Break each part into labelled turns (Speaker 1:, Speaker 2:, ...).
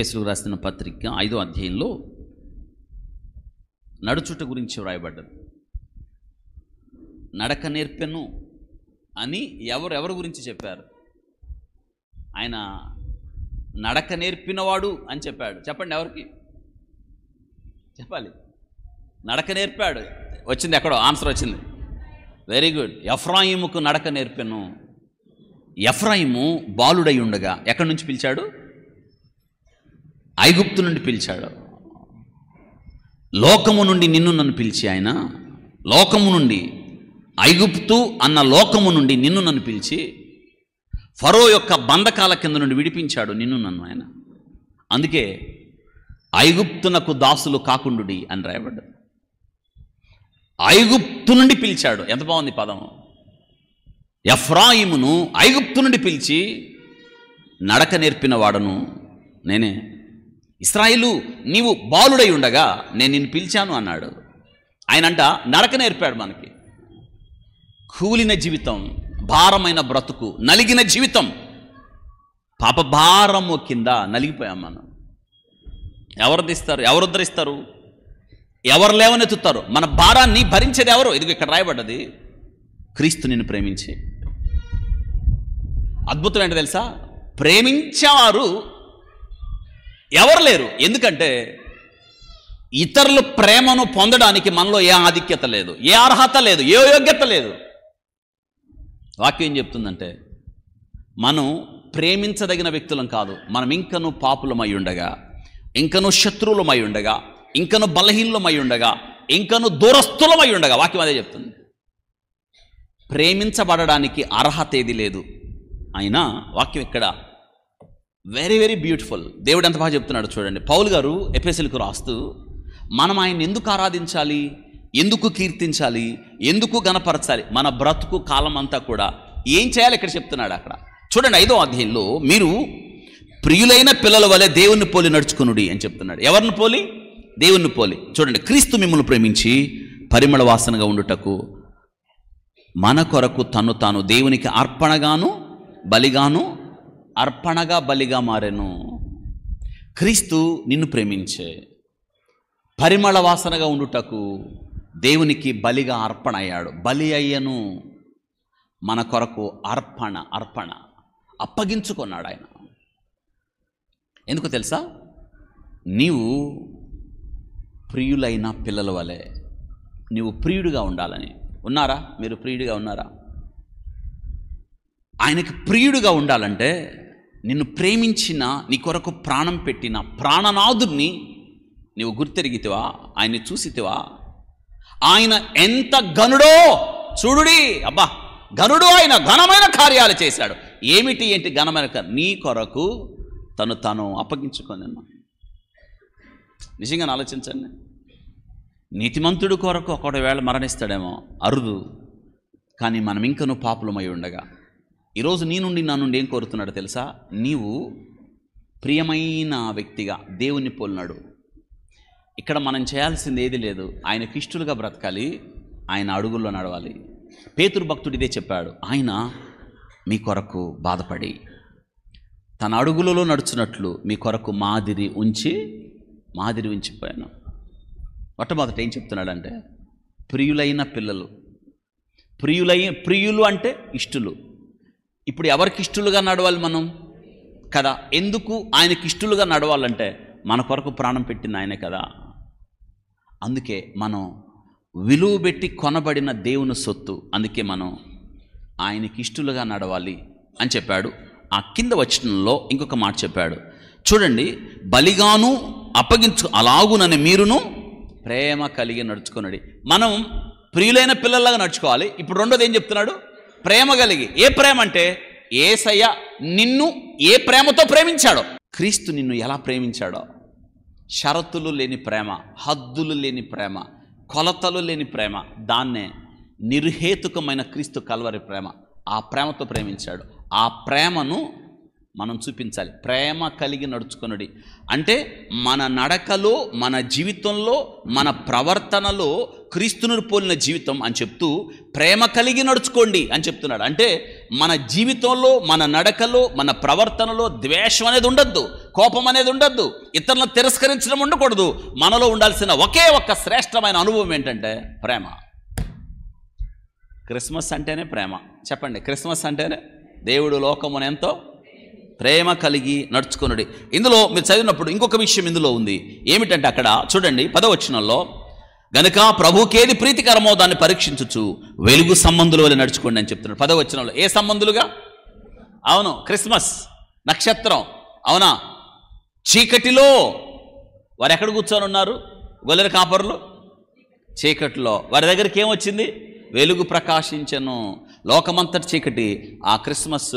Speaker 1: ఎఫెసీయులకు రాసిన పత్రిక 5వ అధ్యాయంలో నడుచుట గురించి వ్రాయబడ్డది. నడక నేర్పెను అని ఎవరి గురించి చెప్పారు? ఆయన నడక నేర్పినవాడు అని చెప్పాడు. చెప్పండి, ఎవరికి చెప్పాలి? నడక నేర్పాడు. వచ్చింది, ఎక్కడో ఆన్సర్ వచ్చింది. Very good. ఎఫ్రాయిముకు నడక నేర్పెను. ఎఫ్రాయిము బాలుడై ఉండగా ఎక్కడి నుంచి పిలిచాడు? ఐగుప్తు నుండి పిలిచాడు. లోకము నుండి నిన్ను నన్ను పిలిచి, ఆయన లోకము నుండి, ఐగుప్తు అన్న లోకము నుండి నిన్ను నన్ను పిలిచి ఫరో యొక్క బంధకాల కింద నుండి విడిపించాడు నిన్ను నన్ను ఆయన. అందుకే ఐగుప్తునకు దాసులు కాకుండుడి అని రాయబడ్డది. ఐగుప్తు నుండి పిలిచాడు. ఎంత బాగుంది పదం. ఎఫ్రాయిమును ఐగుప్తు నుండి పిలిచి నడక నేర్పిన వాడను నేనే. ఇశ్రాయేలు, నీవు బాలుడై ఉండగా నేను నిన్ను పిలిచాను అన్నాడు. ఆయనంట నడక నేర్పాడు మనకి. కూలిన జీవితం, భారమైన బ్రతుకు, నలిగిన జీవితం, పాప భారము కింద నలిగిపోయాం మనం. ఎవరు తీస్తారు? ఎవరు ఉద్ధరిస్తారు? ఎవరు లేవనెత్తుతారు? మన భారాన్ని భరించేది ఎవరు? ఇది ఇక్కడ రాయబడ్డది. క్రీస్తు నిన్ను ప్రేమించి. అద్భుతం ఏంటో తెలుసా? ప్రేమించేవారు ఎవరు లేరు. ఎందుకంటే ఇతరుల ప్రేమను పొందడానికి మనలో ఏ ఆధిక్యత లేదు, ఏ అర్హత లేదు, ఏ యోగ్యత లేదు. వాక్యం ఏం చెప్తుందంటే మనం ప్రేమించదగిన వ్యక్తులం కాదు. మనం ఇంకనూ పాపులమై ఉండగా, ఇంకనూ శత్రువులమై ఉండగా, ఇంకనూ బలహీనమై ఉండగా, ఇంకనూ దూరస్థులమై ఉండగా, వాక్యం అదే చెప్తుంది. ప్రేమించబడడానికి అర్హత ఏది లేదు. అయినా వాక్యం ఇక్కడ వెరీ వెరీ బ్యూటిఫుల్. దేవుడు ఎంత బాగా చెప్తున్నాడు చూడండి. పౌలు గారు ఎఫెసీయులకు రాస్తూ మనం ఆయన ఎందుకు ఆరాధించాలి, ఎందుకు కీర్తించాలి, ఎందుకు గణపరచాలి, మన బ్రతుకు కాలం అంతా కూడా ఏం చేయాలి ఇక్కడ చెప్తున్నాడు. అక్కడ చూడండి 5వ అధ్యాయంలో మీరు ప్రియులైన పిల్లల వలె దేవుణ్ణి పోలి నడుచుకునుడి అని చెప్తున్నాడు. ఎవరిని పోలి? దేవుణ్ణి పోలి. చూడండి, క్రీస్తు మిమ్మల్ని ప్రేమించి పరిమళ వాసనగా ఉండుటకు మన కొరకు తను తాను దేవునికి అర్పణగాను బలిగాను, అర్పణగా బలిగా మారెను. క్రీస్తు నిన్ను ప్రేమించే పరిమళ వాసనగా ఉండుటకు దేవునికి బలిగా అర్పణ అయ్యాడు. బలి అయ్యను. మన కొరకు అర్పణ అప్పగించుకున్నాడు ఆయన. ఎందుకు తెలుసా? నీవు ప్రియులైన పిల్లల వలె నీవు ప్రియుడిగా ఉండాలని. ఉన్నారా? మీరు ప్రియుడిగా ఉన్నారా? ఆయనకి ప్రియుడిగా ఉండాలంటే నిన్ను ప్రేమించిన, నీ కొరకు ప్రాణం పెట్టిన ప్రాణనాథుడిని నీవు గుర్తెరిగితివా? ఆయన్ని చూసితివా? ఆయన ఎంత ఘనుడో చూడుడి. అబ్బా, ఘనుడు ఆయన, ఘనమైన కార్యాలు చేశాడు. ఏమిటి ఏంటి ఘనమైన? నీ కొరకు తను అప్పగించుకొని. నిజంగా ఆలోచించండి. నీతిమంతుడు కొరకు ఒకవేళ మరణిస్తాడేమో, అరుదు. కానీ మనం ఇంకనూ పాపులమై ఉండగా ఈరోజు నీ నుండి నా నుండి ఏం కోరుతున్నాడు తెలుసా? నీవు ప్రియమైన వ్యక్తిగా దేవుణ్ణి పోలినాడు. ఇక్కడ మనం చేయాల్సింది ఏది లేదు. ఆయనకి ఇష్టలుగా బ్రతకాలి, ఆయన అడుగుల్లో నడవాలి. పేతురు భక్తుడు ఇదే చెప్పాడు. ఆయన మీ కొరకు బాధపడి తన అడుగులలో నడుచున్నట్లు మీ కొరకు మాదిరి ఉంచిపోయాను. మొట్టమొదట ఏం చెప్తున్నాడంటే ప్రియులైన పిల్లలు. ప్రియులు అంటే ఇష్టలు. ఇప్పుడు ఎవరికి ఇష్టలుగా నడవాలి మనం కదా? ఎందుకు ఆయనకి ఇష్టలుగా నడవాలంటే మన కొరకు ప్రాణం పెట్టిన ఆయనే కదా. అందుకే మనం విలువ పెట్టి కొనబడిన దేవుని సొత్తు. అందుకే మనం ఆయనకి ఇష్టలుగా నడవాలి అని చెప్పాడు. ఆ కింద వచనంలో ఇంకొక మాట చెప్పాడు చూడండి. బలిగాను అలాగునని మీరును ప్రేమ కలిగి నడుచుకున్నాడు. మనం ప్రియులైన పిల్లల్లాగా నడుచుకోవాలి. ఇప్పుడు రెండోది ఏం చెప్తున్నాడు? ప్రేమ కలిగి. ఏ ప్రేమ అంటే యేసయ్య నిన్ను ఏ ప్రేమతో ప్రేమించాడో, క్రీస్తు నిన్ను ఎలా ప్రేమించాడో, షరతులు లేని ప్రేమ, హద్దులు లేని ప్రేమ, కొలతలు లేని ప్రేమ, దాన్నే నిర్హేతుకమైన క్రీస్తు కల్వరి ప్రేమ. ఆ ప్రేమతో ప్రేమించాడు. ఆ ప్రేమను మనం చూపించాలి. ప్రేమ కలిగి నడుచుకొనుడి అంటే మన నడకలో, మన జీవితంలో, మన ప్రవర్తనలో క్రీస్తును పోలిన జీవితం అని చెప్తూ ప్రేమ కలిగి నడుచుకోండి అని చెప్తున్నాడు. అంటే మన జీవితంలో, మన నడకలో, మన ప్రవర్తనలో ద్వేషం అనేది ఉండద్దు, కోపం అనేది ఉండద్దు, ఇతరులను తిరస్కరించడం ఉండకూడదు. మనలో ఉండాల్సిన ఒకే ఒక్క శ్రేష్టమైన అనుభవం ఏంటంటే ప్రేమ. క్రిస్మస్ అంటేనే ప్రేమ. చెప్పండి, క్రిస్మస్ అంటేనే దేవుడు లోకమును ఎంతో ప్రేమ కలిగి నడుచుకొనుడి. ఇందులో మీరు చదివినప్పుడు ఇంకొక విషయం ఇందులో ఉంది. ఏమిటంటే అక్కడ చూడండి 10వ వచనంలో, గనుక ప్రభుకేది ప్రీతికరమో దాన్ని పరీక్షించుచు వెలుగు సంబంధుల వలె నడుచుకోండి అని చెప్తున్నాడు 10వ వచనంలో. ఏ సంబంధులుగా? అవును, క్రిస్మస్ నక్షత్రం. అవునా? చీకటిలో వారు ఎక్కడ కూర్చొని ఉన్నారు? గొల్లెల కాపరులు చీకటిలో. వారి దగ్గరికి ఏమొచ్చింది? వెలుగు ప్రకాశించను. లోకమంతటి చీకటి, ఆ క్రిస్మస్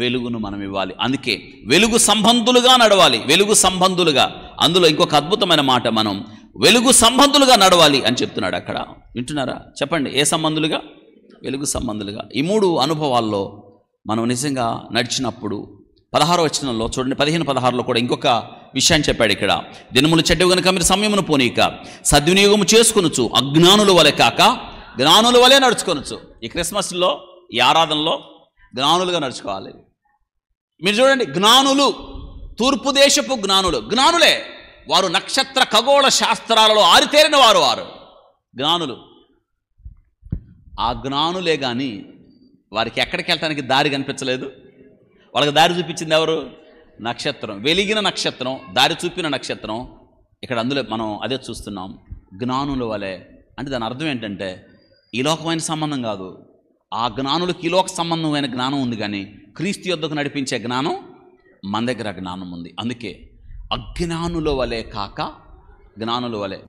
Speaker 1: వెలుగును మనం ఇవ్వాలి. అందుకే వెలుగు సంబంధులుగా నడవాలి. వెలుగు సంబంధులుగా. అందులో ఇంకొక అద్భుతమైన మాట, మనం వెలుగు సంబంధులుగా నడవాలి అని చెప్తున్నాడు అక్కడ. వింటున్నారా? చెప్పండి, ఏ సంబంధులుగా? వెలుగు సంబంధులుగా. ఈ 3 అనుభవాల్లో మనం నిజంగా నడిచినప్పుడు 16వ వచనంలో చూడండి, 15-16లో కూడా ఇంకొక విషయాన్ని చెప్పాడు ఇక్కడ. దినములు చెడ్డవి గనుక మీరు సమయమును పోనీక సద్వినియోగము చేసుకొనొచ్చు, అజ్ఞానుల వలె కాక జ్ఞానుల వలె నడుచుకొనొచ్చు. ఈ క్రిస్మస్లో, ఈ ఆరాధనలో జ్ఞానులుగా నడుచుకోవాలి. మీరు చూడండి, జ్ఞానులు, తూర్పు దేశపు జ్ఞానులు, జ్ఞానులే వారు. నక్షత్ర ఖగోళ శాస్త్రాలలో ఆరితేరిన వారు జ్ఞానులు. ఆ జ్ఞానులే కానీ వారికి ఎక్కడికి వెళ్ళటానికి దారి కనిపించలేదు. వాళ్ళకి దారి చూపించింది ఎవరు? నక్షత్రం. వెలిగిన నక్షత్రం, దారి చూపిన నక్షత్రం. ఇక్కడ అందులో మనం అదే చూస్తున్నాం, జ్ఞానుల వలె. అంటే దాని అర్థం ఏంటంటే ఈ లోకమైన సంబంధం కాదు. ఆ జ్ఞానులకు ఈ లోక సంబంధమైన జ్ఞానం ఉంది, కానీ క్రీస్తు యొద్దకు నడిపించే జ్ఞానం మన దగ్గర జ్ఞానం ఉంది. అందుకే అజ్ఞానుల వలె కాక జ్ఞానుల వలె.